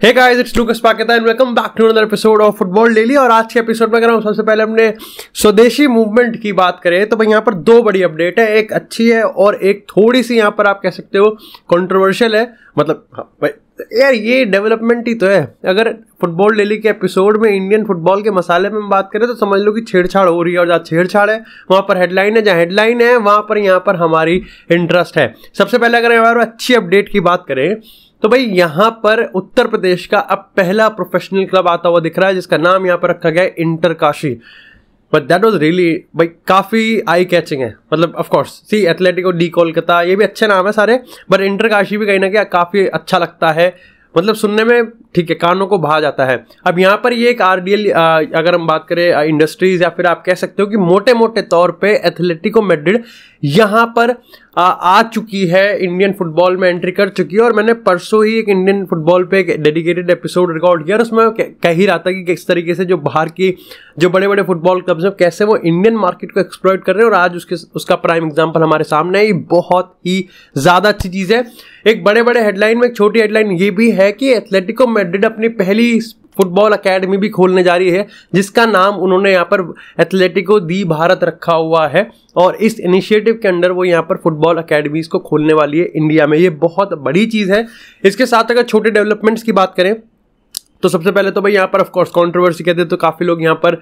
Hey guys, it's Lucas Paqueta and welcome back to another episode of football daily. और आज के episode में अगर हम सबसे पहले अपने स्वदेशी मूवमेंट की बात करें तो भाई यहाँ पर दो बड़ी अपडेट है, एक अच्छी है और एक थोड़ी सी यहाँ पर आप कह सकते हो कंट्रोवर्शियल है। मतलब भाई यार ये डेवलपमेंट ही तो है। अगर फुटबॉल डेली के एपिसोड में इंडियन फुटबॉल के मसाले में बात करें तो समझ लो कि छेड़छाड़ हो रही है, और जहाँ छेड़छाड़ है वहाँ पर हेडलाइन है, जहाँ हेडलाइन है वहाँ पर यहाँ पर हमारी इंटरेस्ट है। सबसे पहले अगर हमारे अच्छी अपडेट की बात करें तो भाई यहाँ पर उत्तर प्रदेश का अब पहला प्रोफेशनल क्लब आता हुआ दिख रहा है, जिसका नाम यहाँ पर रखा गया है inter Kashi. But that was really भाई काफ़ी आई कैचिंग है। मतलब of course see Atletico de Kolkata ये भी अच्छे नाम है सारे, बट इंटर काशी भी कहीं ना कहीं काफ़ी अच्छा लगता है। मतलब सुनने में ठीक है, कानों को भा जाता है। अब यहाँ पर ये एक आरडीएल अगर हम बात करें इंडस्ट्रीज, या फिर आप कह सकते हो कि मोटे मोटे तौर पे एथलेटिको मैड्रिड यहाँ पर आ चुकी है, इंडियन फुटबॉल में एंट्री कर चुकी है। और मैंने परसों ही एक इंडियन फुटबॉल पे एक डेडिकेटेड एपिसोड रिकॉर्ड किया और उसमें कह ही रहा था कि किस तरीके से जो बाहर की जो बड़े बड़े फुटबॉल क्लब्स हैं कैसे वो इंडियन मार्केट को एक्सप्लॉइट कर रहे हैं। और आज उसका प्राइम एग्जाम्पल हमारे सामने है। ये बहुत ही ज़्यादा अच्छी चीज़ है। एक बड़े बड़े हेडलाइन में एक छोटी हेडलाइन ये भी है कि एथलेटिको मैड्रिड अपनी पहली फुटबॉल अकेडमी भी खोलने जा रही है, जिसका नाम उन्होंने यहाँ पर एथलेटिको दी भारत रखा हुआ है। और इस इनिशिएटिव के अंडर वो यहाँ पर फुटबॉल अकेडमीज को खोलने वाली है इंडिया में। ये बहुत बड़ी चीज़ है। इसके साथ अगर छोटे डेवलपमेंट्स की बात करें तो सबसे पहले तो भाई यहाँ पर ऑफ कोर्स कंट्रोवर्सी कहते हैं तो काफ़ी लोग यहाँ पर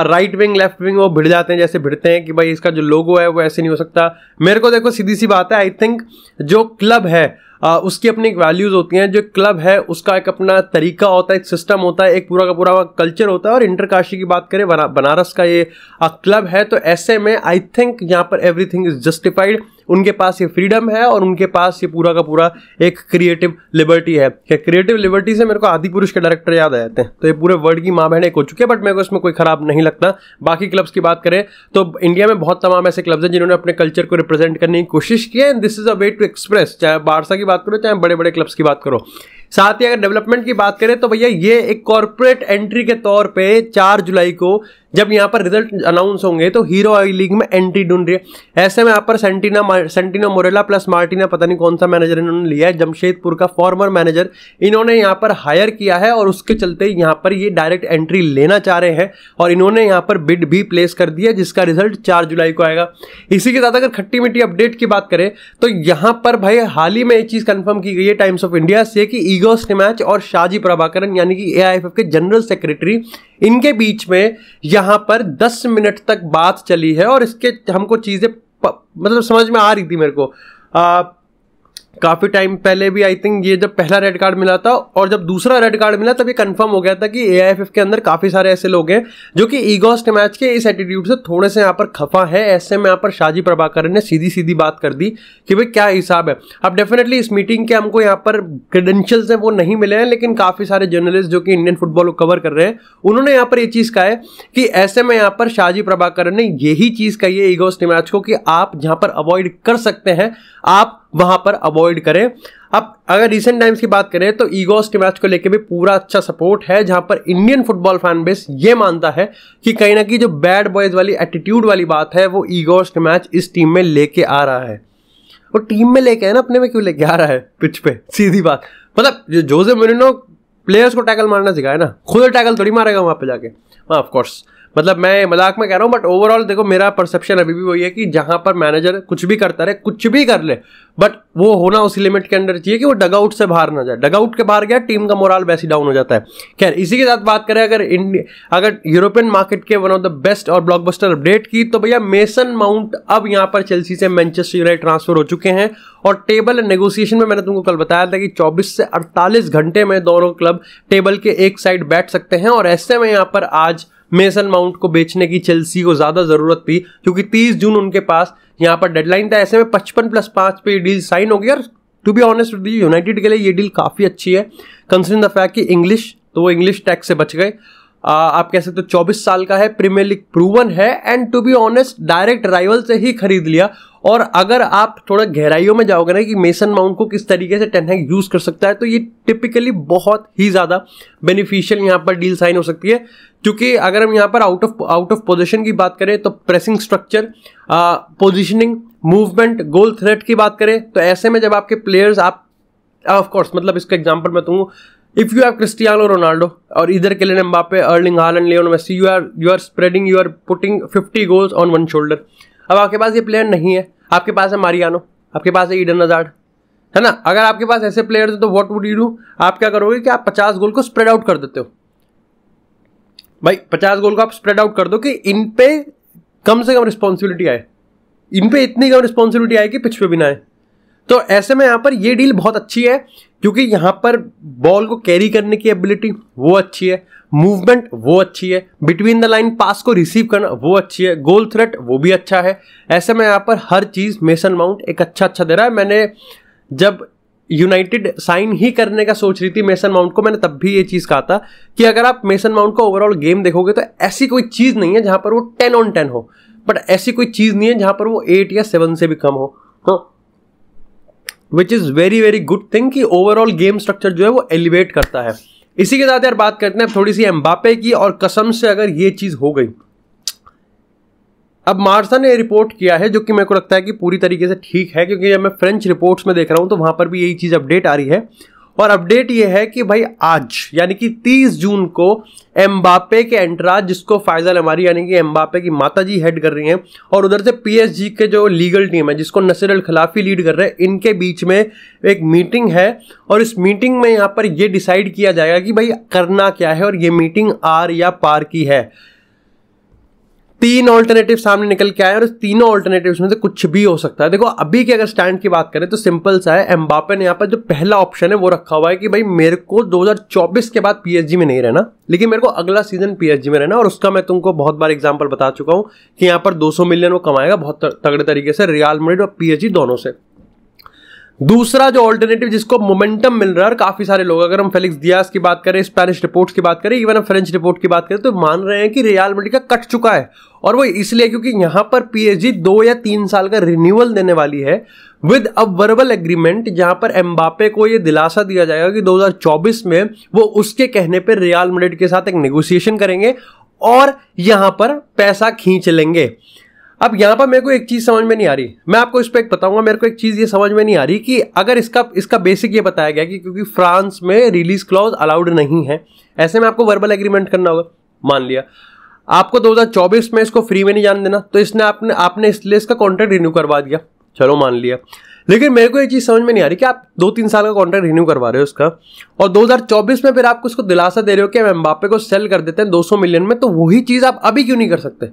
राइट विंग लेफ्ट विंग वो भिड़ जाते हैं, जैसे भिड़ते हैं कि भाई इसका जो लोगो है वो ऐसे नहीं हो सकता। मेरे को देखो सीधी सी बात है, आई थिंक जो क्लब है उसकी अपनी एक वैल्यूज़ होती हैं, जो क्लब है उसका एक अपना तरीका होता है, एक सिस्टम होता है, एक पूरा का पूरा कल्चर होता है। और इंटर काशी की बात करें, बनारस का ये क्लब है, तो ऐसे में आई थिंक यहाँ पर एवरीथिंग इज जस्टिफाइड। उनके पास ये फ्रीडम है और उनके पास ये पूरा का पूरा एक क्रिएटिव लिबर्टी है। क्रिएटिव लिबर्टी से मेरे को आदि पुरुष के डायरेक्टर याद आ जाते हैं, तो ये पूरे वर्ल्ड की माँ बहन एक हो चुके हैं, बट मेरे को इसमें कोई खराब नहीं लगता। बाकी क्लब्स की बात करें तो इंडिया में बहुत तमाम ऐसे क्लब्स हैं जिन्होंने अपने कल्चर को रिप्रेजेंट करने की कोशिश की है, and this is a way to express. चाहे बारसा की बात करो चाहे बड़े बड़े क्लब्स की बात करो। साथ ही अगर डेवलपमेंट की बात करें तो भैया ये एक कॉर्पोरेट एंट्री के तौर पे 4 जुलाई को जब यहाँ पर रिजल्ट अनाउंस होंगे तो हीरो आई लीग में एंट्री ढूंढ रही है। ऐसे में यहाँ पर सेंटिनो मोरेला प्लस मार्टिना, पता नहीं कौन सा मैनेजर इन्होंने लिया है, जमशेदपुर का फॉर्मर मैनेजर इन्होंने यहाँ पर हायर किया है। और उसके चलते यहाँ पर ये डायरेक्ट एंट्री लेना चाह रहे हैं और इन्होंने यहाँ पर बिड भी प्लेस कर दिया, जिसका रिजल्ट 4 जुलाई को आएगा। इसी के साथ अगर खट्टी मीठी अपडेट की बात करें तो यहाँ पर भाई हाल ही में एक चीज कंफर्म की गई है टाइम्स ऑफ इंडिया से कि ईगो स्टिमैच और शाजी प्रभाकरन यानी कि एआईएफएफ के जनरल सेक्रेटरी, इनके बीच में यहां पर 10 मिनट तक बात चली है। और इसके हमको चीजें मतलब समझ में आ रही थी मेरे को काफ़ी टाइम पहले भी। आई थिंक ये जब पहला रेड कार्ड मिला था और जब दूसरा रेड कार्ड मिला तब ये कंफर्म हो गया था कि एआईएफएफ के अंदर काफ़ी सारे ऐसे लोग हैं जो कि ईगोस्ट मैच के इस एटीट्यूड से थोड़े से यहाँ पर खफा है। ऐसे में यहाँ पर शाजी प्रभाकरन ने सीधी सीधी बात कर दी कि भाई क्या हिसाब है। अब डेफिनेटली इस मीटिंग के हमको यहाँ पर क्रेडेंशियल्स हैं वो नहीं मिले हैं, लेकिन काफ़ी सारे जर्नलिस्ट जो कि इंडियन फुटबॉल को कवर कर रहे हैं उन्होंने यहाँ पर ये चीज़ कहा है कि ऐसे में यहाँ पर शाजी प्रभाकरन ने यही चीज़ कही है ईगोस्ट मैच को कि आप जहाँ पर अवॉइड कर सकते हैं आप वहां पर अवॉइड करें। अब अगर रिसेंट टाइम्स की बात करें तो ईगोस्ट मैच को लेकर भी पूरा अच्छा सपोर्ट है, जहां पर इंडियन फुटबॉल फैन बेस ये मानता है कि कहीं ना कहीं जो बैड बॉयज वाली एटीट्यूड वाली बात है वो ईगोस्ट मैच इस टीम में लेके आ रहा है। वो टीम में लेके है ना, अपने में क्यों लेके आ रहा है पिच पे? सीधी बात। मतलब जो जोसे मोरिनो प्लेयर्स को टैकल मारना सिखाया ना, खुद टैकल थोड़ी मारेगा वहां पे जाके। हाँ ऑफ कोर्स, मतलब मैं मजाक में कह रहा हूँ, बट ओवरऑल देखो मेरा परसेप्शन अभी भी वही है कि जहां पर मैनेजर कुछ भी करता रहे, कुछ भी कर ले, बट वो होना उसी लिमिट के अंदर चाहिए कि वो डगआउट से बाहर ना जाए। डगआउट के बाहर गया टीम का मोराल वैसे डाउन हो जाता है। खैर इसी के साथ बात करें अगर यूरोपियन मार्केट के वन ऑफ द बेस्ट और ब्लॉकबस्टर अपडेट की तो भैया मेसन माउंट अब यहाँ पर चेल्सी से मैनचेस्टर यूनाइटेड ट्रांसफर हो चुके हैं। और टेबल नेगोशिएशन में मैंने तुमको कल बताया था कि 24 से 48 घंटे में दोनों क्लब टेबल के एक साइड बैठ सकते हैं। और ऐसे में यहाँ पर आज मेसन माउंट को बेचने की चेल्सी को ज्यादा जरूरत थी, क्योंकि 30 जून उनके पास यहाँ पर डेडलाइन था। ऐसे में 55+5 पे डील साइन हो गया। और टू बी ऑनेस्ट यूनाइटेड के लिए ये डील काफी अच्छी है, कंसिडरिंग द फैक्ट कि इंग्लिश तो वो इंग्लिश टैक्स से बच गए। आप कह सकते हो 24 साल का है, प्रीमियर लीग प्रूवन है, and to be honest direct rival से ही खरीद लिया। और अगर आप थोड़ा गहराइयों में जाओगे ना कि मेसन माउंट को किस तरीके से टेन हैग यूज कर सकता है, तो ये टिपिकली बहुत ही ज्यादा बेनिफिशियल यहाँ पर डील साइन हो सकती है। क्योंकि अगर हम यहाँ पर आउट ऑफ पोजीशन की बात करें तो प्रेसिंग स्ट्रक्चर, पोजीशनिंग, मूवमेंट, गोल थ्रेट की बात करें तो ऐसे में जब आपके प्लेयर्स आप ऑफ कोर्स मतलब इसका एग्जांपल मैं दूं, if you have Cristiano Ronaldo और इधर Kylian Mbappe, Erling Haaland, Lionel Messi, you are spreading, you are putting 50 goals on one shoulder. अब आपके पास ये प्लेयर नहीं है, आपके पास है मारियानो, आपके पास है ईडन हज़ार्ड, है ना। अगर आपके पास ऐसे प्लेयर्स हैं तो व्हाट वुड यू डू? आप क्या करोगे कि आप 50 गोल को स्प्रेड आउट कर देते हो। भाई 50 गोल को आप स्प्रेड आउट कर दो कि इन पे कम से कम रिस्पॉन्सिबिलिटी आए, इन पे इतनी कम रिस्पॉन्सिबिलिटी आए कि पिच पे भी ना आए। तो ऐसे में यहां पर ये डील बहुत अच्छी है, क्योंकि यहां पर बॉल को कैरी करने की एबिलिटी वो अच्छी है, मूवमेंट वो अच्छी है, बिटवीन द लाइन पास को रिसीव करना वो अच्छी है, गोल थ्रेट वो भी अच्छा है। ऐसे में यहां पर हर चीज मेसन माउंट एक अच्छा दे रहा है। मैंने जब यूनाइटेड साइन ही करने का सोच रही थी मेसन माउंट को, मैंने तब भी ये चीज कहा था कि अगर आप मेसन माउंट का ओवरऑल गेम देखोगे तो ऐसी कोई चीज नहीं है जहां पर वो 10 on 10 हो, बट ऐसी कोई चीज नहीं है जहां पर वो 8 या 7 से भी कम हो, which is very very good thing कि ओवरऑल गेम स्ट्रक्चर जो है वो एलिवेट करता है। इसी के साथ यार बात करते हैं थोड़ी सी एम्बापे की, और कसम से अगर ये चीज हो गई, अब मार्सा ने रिपोर्ट किया है जो कि मेरे को लगता है कि पूरी तरीके से ठीक है, क्योंकि जब मैं फ्रेंच रिपोर्ट्स में देख रहा हूं तो वहां पर भी यही चीज अपडेट आ रही है। और अपडेट ये है कि भाई आज यानी कि 30 जून को एम्बापे के एंटराज, जिसको फाइजल अमारी यानी कि एम्बापे की माताजी हेड कर रही हैं, और उधर से पीएसजी के जो लीगल टीम है जिसको नसीर अल खिलाफी लीड कर रहे हैं, इनके बीच में एक मीटिंग है। और इस मीटिंग में यहाँ पर यह डिसाइड किया जाएगा कि भाई करना क्या है, और ये मीटिंग आर या पार की है। 3 ऑल्टरनेटिव सामने निकल के आए और इस तीनों ऑल्टरनेटिव्स में से कुछ भी हो सकता है। देखो अभी के अगर स्टैंड की बात करें तो सिंपल सा है, एम्बापे ने यहाँ पर जो पहला ऑप्शन है वो रखा हुआ है कि भाई मेरे को 2024 के बाद पीएसजी में नहीं रहना, लेकिन मेरे को अगला सीजन पीएसजी में रहना। और उसका मैं तुमको बहुत बार एग्जांपल बता चुका हूं कि यहाँ पर 200 मिलियन वो कमाएगा बहुत तगड़े तरीके से, रियल मैड्रिड और पीएसजी दोनों से। दूसरा जो ऑल्टरनेटिव जिसको मोमेंटम मिल रहा है, काफी सारे लोग, अगर हम फेलिक्स डियाज की बात करें, स्पेनिश रिपोर्ट्स की बात करें, इवन हम फ्रेंच रिपोर्ट की बात करें, तो मान रहे हैं कि रियल मैड्रिड का कट चुका है। और वो इसलिए क्योंकि यहां पर पीएसजी 2 या 3 साल का रिन्यूअल देने वाली है विद अ वर्बल एग्रीमेंट, जहां पर एम्बापे को यह दिलासा दिया जाएगा कि 2024 में वो उसके कहने पर रियल मैड्रिड के साथ एक नेगोशिएशन करेंगे और यहां पर पैसा खींच लेंगे। अब यहां पर मेरे को एक चीज समझ में नहीं आ रही, मैं आपको इस पर एक बताऊंगा। मेरे को एक चीज ये समझ में नहीं आ रही कि अगर इसका बेसिक ये बताया गया कि क्योंकि फ्रांस में रिलीज क्लॉज अलाउड नहीं है, ऐसे में आपको वर्बल एग्रीमेंट करना होगा। मान लिया आपको 2024 में इसको फ्री में नहीं जाने देना, तो इसने आपने इसलिए इसका कॉन्ट्रैक्ट रिन्यू करवा दिया, चलो मान लिया। लेकिन मेरे को ये चीज समझ में नहीं आ रही कि आप 2-3 साल का कॉन्ट्रैक्ट रिन्यू करवा रहे हो इसका, और 2024 में फिर आपको इसको दिलासा दे रहे हो कि हम एम्बापे को सेल कर देते हैं 200 मिलियन में, तो वही चीज आप अभी क्यों नहीं कर सकते?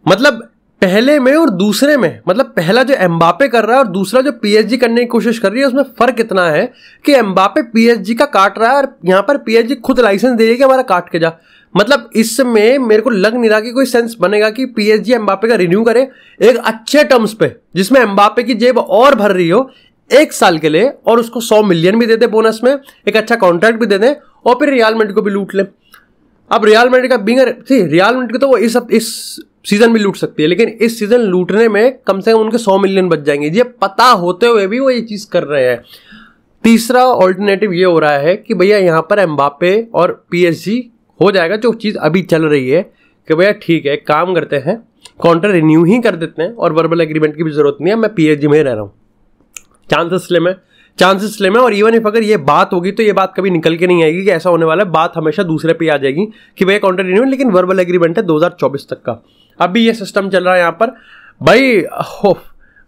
मतलब पहले में और दूसरे में, मतलब पहला जो एम्बापे कर रहा है और दूसरा जो पीएसजी करने की कोशिश कर रही है, उसमें फर्क इतना है कि एम्बापे पीएसजी का काट रहा है और यहां पर पीएसजी खुद लाइसेंस दे रही है कि हमारा काट के जा। मतलब इसमें मेरे को लग नहीं रहा कि कोई सेंस बनेगा कि पीएसजी एम्बापे का रिन्यू करे एक अच्छे टर्म्स पे, जिसमें एम्बापे की जेब और भर रही हो 1 साल के लिए, और उसको 100 मिलियन भी दे दे बोनस में, एक अच्छा कॉन्ट्रैक्ट भी दे दे, और फिर रियल मैड्रिड को भी लूट ले। अब रियल मैड्रिड का रियल मैड्रिड को तो वो इस सीजन भी लूट सकती है, लेकिन इस सीजन लूटने में कम से कम उनके 100 मिलियन बच जाएंगे, ये पता होते हुए भी वो ये चीज कर रहे हैं। तीसरा ऑल्टरनेटिव ये हो रहा है कि भैया यहां पर एम्बापे और पीएसजी हो जाएगा जो चीज अभी चल रही है कि भैया ठीक है, काम करते हैं, कॉन्ट्रैक्ट रिन्यू ही कर देते हैं और वर्बल एग्रीमेंट की भी जरूरत नहीं है, मैं पीएसजी में ही रह रहा हूं। चांसेस स्लिम है। और इवन इफ अगर ये बात होगी तो ये बात कभी निकल के नहीं आएगी कि ऐसा होने वाला है, बात हमेशा दूसरे पे आ जाएगी कि भैया कॉन्ट्रैक्ट रिन्यू, लेकिन वर्बल एग्रीमेंट है 2024 तक का। अभी ये सिस्टम चल रहा है यहाँ पर।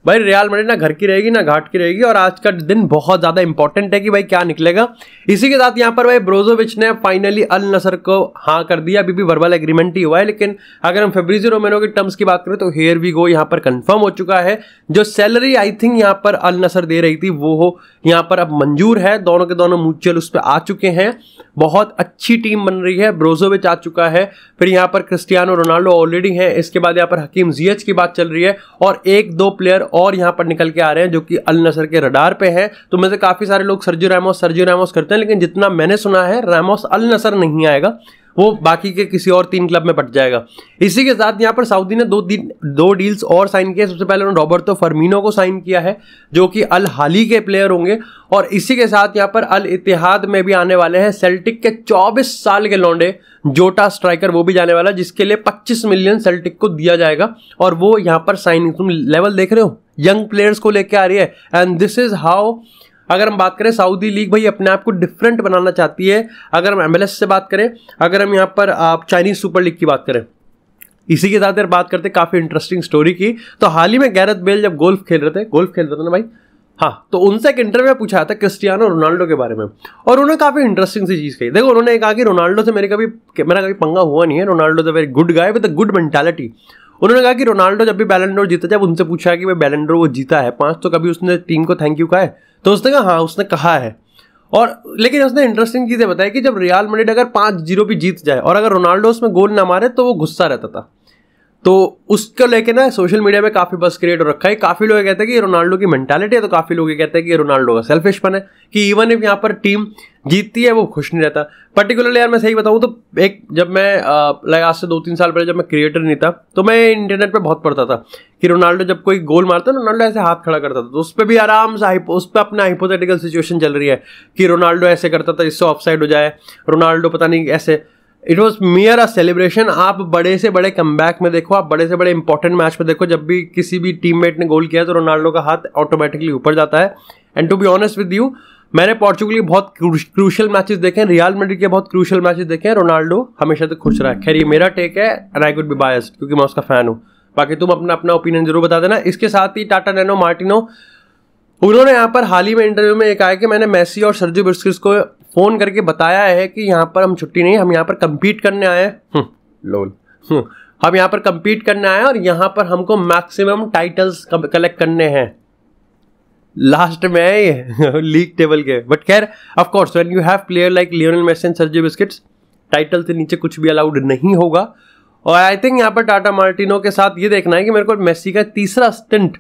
भाई रियल मैड्रिड ना घर की रहेगी ना घाट की रहेगी, और आज का दिन बहुत ज्यादा इंपॉर्टेंट है कि भाई क्या निकलेगा। इसी के साथ यहाँ पर भाई ब्रोजोविच ने फाइनली अल नसर को हाँ कर दिया, अभी भी वर्बल एग्रीमेंट ही हुआ है, लेकिन अगर हम फेब्रिजियो रोमेनो के टर्म्स की बात करें तो हियर वी गो, यहाँ पर कंफर्म हो चुका है। जो सैलरी आई थिंक यहाँ पर अल नसर दे रही थी वो यहाँ पर अब मंजूर है, दोनों के दोनों म्यूचुअल उस पर आ चुके हैं, बहुत अच्छी टीम बन रही है। ब्रोजोविच आ चुका है, फिर यहाँ पर क्रिस्टियानो रोनाल्डो ऑलरेडी है, इसके बाद यहाँ पर हकीम जियच की बात चल रही है, और 1-2 प्लेयर और यहाँ पर निकल के आ रहे हैं जो कि अल नसर के रडार पे हैं। तो में से काफी सारे लोग सर्जियो रैमोस करते हैं, लेकिन जितना मैंने सुना है रैमोस अल नसर नहीं आएगा, वो बाकी के किसी और 3 क्लब में बट जाएगा। इसी के साथ यहाँ पर सऊदी ने 2 डील्स और साइन किए। सबसे पहले उन्होंने रॉबर्टो फर्मिनो को साइन किया है जो कि अल हाली के प्लेयर होंगे, और इसी के साथ यहाँ पर अल इत्तेहाद में भी आने वाले हैं सेल्टिक के 24 साल के लौंडे जोटा स्ट्राइकर, वो भी जाने वाला, जिसके लिए 25 मिलियन सेल्टिक को दिया जाएगा। और वो यहाँ पर साइन, तुम लेवल देख रहे हो, यंग प्लेयर्स को लेके आ रही है, एंड दिस इज हाउ अगर हम बात करें सऊदी लीग भाई अपने आप को डिफरेंट बनाना चाहती है। अगर हम MLS से बात करें, अगर हम यहाँ पर चाइनीज सुपर लीग की बात करें, इसी के साथ बात करते काफी इंटरेस्टिंग स्टोरी की। तो हाल ही में गैरेथ बेल जब गोल्फ खेल रहे थे ना भाई, हाँ, तो उनसे एक इंटरव्यू पूछा था क्रिस्टियानो रोनाल्डो के बारे में, और उन्होंने काफी इंटरेस्टिंग सी चीज कही। देखो, उन्होंने कहा कि रोनाल्डो से मेरा कभी पंगा हुआ नहीं है, Ronaldo is a very good guy with a good mentality. उन्होंने कहा कि रोनाल्डो जब भी बैलन डोर जीता, जब उनसे पूछा कि भाई बैलन डोर वो जीता है 5, तो कभी उसने टीम को थैंक यू कहा है? तो उसने कहा हाँ, उसने कहा है। और लेकिन उसने इंटरेस्टिंग चीजें बताई कि जब रियल मैड्रिड अगर 5-0 भी जीत जाए और अगर रोनाल्डो उसमें गोल ना मारे तो वो गुस्सा रहता था। तो उसको लेके ना सोशल मीडिया में काफी बस क्रिएट हो रखा है। काफी लोग कहते हैं कि ये रोनाल्डो की मेंटालिटी है, तो काफी लोग कहते हैं कि ये रोनाल्डो का सेल्फिशपन है, कि इवन इफ यहाँ पर टीम जीतती है वो खुश नहीं रहता। पर्टिकुलरली यार मैं सही बताऊं तो एक जब मैं आज से 2-3 साल पहले जब मैं क्रिएटर नहीं था, तो मैं इंटरनेट पे बहुत पढ़ता था कि रोनाल्डो जब कोई गोल मारता है, रोनाल्डो ऐसे हाथ खड़ा करता था। तो उस पर भी आराम से उस पर अपना हाइपोथेटिकल सिचुएशन चल रही है कि रोनाल्डो ऐसे करता था जिससे ऑफसाइड हो जाए, रोनाल्डो पता नहीं ऐसे। It was मियर a celebration. आप बड़े से बड़े कमबैक में देखो, आप बड़े से बड़े इंपॉर्टेंट मैच में देखो, जब भी किसी भी टीममेट ने गोल किया तो रोनाल्डो का हाथ ऑटोमेटिकली ऊपर जाता है। And to be honest with you, मैंने पोर्चुगल के बहुत क्रूशियल मैचेस देखे हैं, रियल मैड्रिड के बहुत क्रूशियल मैचेस देखे हैं, रोनाल्डो हमेशा तक खुश रहा है। खैर ये मेरा टेक है and I could be biased क्योंकि मैं उसका फैन हूँ। बाकी तुम अपना अपना ओपिनियन जरूर बता देना। इसके साथ ही टाटा नैनो मार्टिनो, उन्होंने यहाँ पर हाल ही में इंटरव्यू में एक आया कि मैंने मेसी और सर्जियो बुस्केट्स को फोन करके बताया है कि यहाँ पर हम छुट्टी नहीं, हम यहाँ पर कंपीट करने आए हैं। हम यहाँ पर कंपीट करने आए हैं और यहाँ पर हमको मैक्सिमम टाइटल्स कलेक्ट करने हैं। लास्ट में है ये लीग टेबल के। बट खैर of course when you have player like Lionel Messi and Sergio Busquets, title से नीचे कुछ भी अलाउड नहीं होगा। और आई थिंक यहाँ पर टाटा मार्टिनो के साथ ये देखना है कि मेरे को मेसी का तीसरा स्टिंट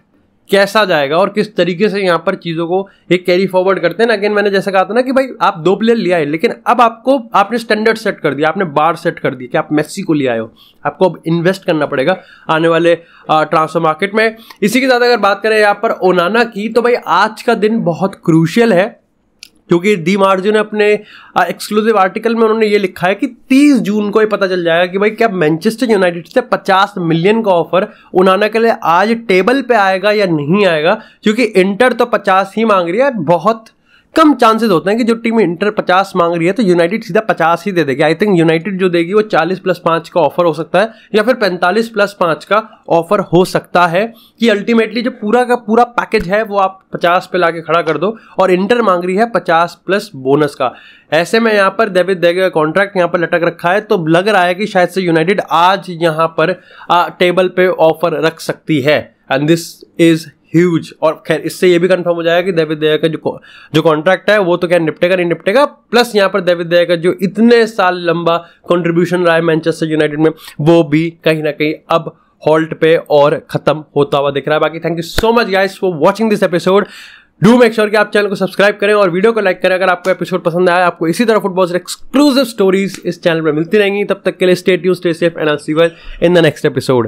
कैसा जाएगा और किस तरीके से यहाँ पर चीजों को एक कैरी फॉरवर्ड करते हैं। अगेन मैंने जैसा कहा था ना कि भाई आप 2 प्लेयर ले आए, लेकिन अब आपने स्टैंडर्ड सेट कर दिया, आपने बार सेट कर दी कि आप मेसी को ले आए हो, आपको अब इन्वेस्ट करना पड़ेगा आने वाले ट्रांसफर मार्केट में। इसी के साथ अगर बात करें यहाँ पर ओनाना की, तो भाई आज का दिन बहुत क्रूशियल है क्योंकि डी मार्जियो ने अपने एक्सक्लूसिव आर्टिकल में उन्होंने ये लिखा है कि 30 जून को ये पता चल जाएगा कि भाई क्या मैनचेस्टर यूनाइटेड से 50 मिलियन का ऑफर ओनाना के लिए आज टेबल पे आएगा या नहीं आएगा। क्योंकि इंटर तो 50 ही मांग रही है, बहुत कम चांसेस होते हैं कि जो टीम इंटर 50 मांग रही है तो यूनाइटेड सीधा 50 ही दे देगी। आई थिंक यूनाइटेड जो देगी वो 40+5 का ऑफर हो सकता है या फिर 45+5 का ऑफर हो सकता है, कि अल्टीमेटली जो पूरा का पूरा पैकेज है वो आप 50 पे लाके खड़ा कर दो। और इंटर मांग रही है 50 प्लस बोनस का। ऐसे में यहाँ पर डेविड देगा का कॉन्ट्रैक्ट यहाँ पर लटक रखा है, तो लग रहा है कि शायद से यूनाइटेड आज यहाँ पर टेबल पे ऑफर रख सकती है। And this is huge. और खैर इससे ये भी कंफर्म हो जाएगा कि डेविड देगा का जो कॉन्ट्रैक्ट है वो तो क्या निपटेगा नहीं निपटेगा, प्लस यहाँ पर डेविड देगा का जो इतने साल लंबा कंट्रीब्यूशन रहा है मैनचेस्टर यूनाइटेड में, वो भी कहीं ना कहीं अब हॉल्ट पे और खत्म होता हुआ दिख रहा है। बाकी thank you so much guys for watching this episode. Do make sure कि आप चैनल को सब्सक्राइब करें और वीडियो को लाइक करें। अगर आपको एपिसोड पसंद आया, आपको इसी तरह फुटबॉल से एक्सक्लूसिव स्टोरीज इस चैनल पर मिलती रहेंगी। तब तक के लिए stay tuned, stay safe and I will see you in the next episode.